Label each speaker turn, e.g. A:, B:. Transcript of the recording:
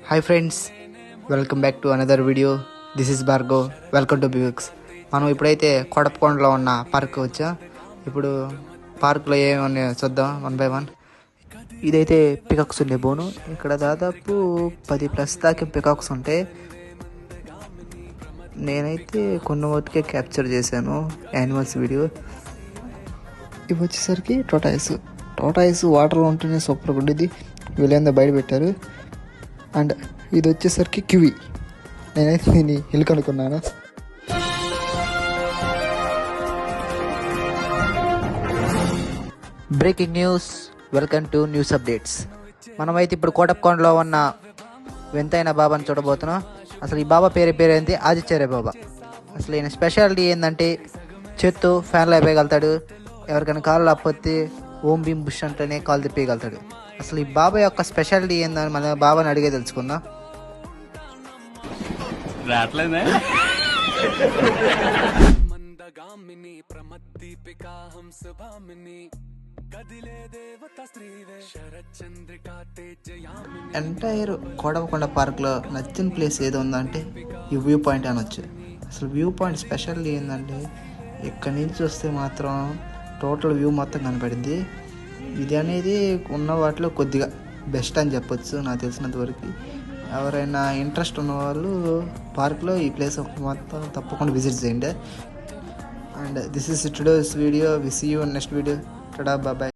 A: Hi friends, welcome back to another video. This is Bhargav. Welcome to బివిక్స్. మనం ఇప్పుడైతే కొడపకొండలో ఉన్న పార్క్ వచ్చాం. ఇప్పుడు పార్క్లో ఏమన్నా చూద్దాం వన్ బై వన్. ఇదైతే పికాక్స్ ఉండే బోను. ఇక్కడ దాదాపు 10+ దాకా పికాక్స్ ఉంటాయి. నేనైతే కొన్ని వరకే క్యాప్చర్ చేశాను యానిమల్స్ వీడియో. ఇవి వచ్చేసరికి టోటాయిస్ వాటర్లో ఉంటేనే సూపర్గా ఉండేది. వీళ్ళేందో బయట పెట్టారు. అండ్ ఇది వచ్చేసరికి కివి. నేనైతే దీన్ని ఎలుక అనుకున్నాను. Breaking news, welcome to news updates. మనమైతే ఇప్పుడు కోటప్పకొండలో ఉన్న వింతైన బాబాని చూడబోతున్నాం. అసలు ఈ బాబా పేరేంటి? ఆదిత్యరే బాబా. అసలు ఈయన స్పెషాలిటీ ఏంటంటే చేత్తో ఫ్యాన్లో అయిపోయగలుగుతాడు. ఎవరికైనా కాళ్ళు లేకపోతే ఓం భీమ్ బుష్ అంటేనే కాలు తిప్పేయగలుగుతాడు. అసలు ఈ బాబా యొక్క స్పెషాలిటీ ఏందని మన బాబాని అడిగే తెలుసుకుందాం. ఎంటైర్ కోటప్పకొండ పార్క్లో నచ్చిన ప్లేస్ ఏదో ఉందంటే ఈ వ్యూ పాయింట్ అనొచ్చు. అసలు వ్యూ పాయింట్ స్పెషాలిటీ ఏంటంటే ఇక్కడి నుంచి వస్తే మాత్రం టోటల్ వ్యూ మొత్తం కనపడింది. ఇది అనేది ఉన్న వాటిలో కొద్దిగా బెస్ట్ అని చెప్పొచ్చు నాకు తెలిసినంత వరకు. ఎవరైనా ఇంట్రెస్ట్ ఉన్నవాళ్ళు పార్క్లో ఈ ప్లేస్ మొత్తం తప్పకుండా విజిట్ చేయండి. And this is today's video. We see you next video. Tada bye.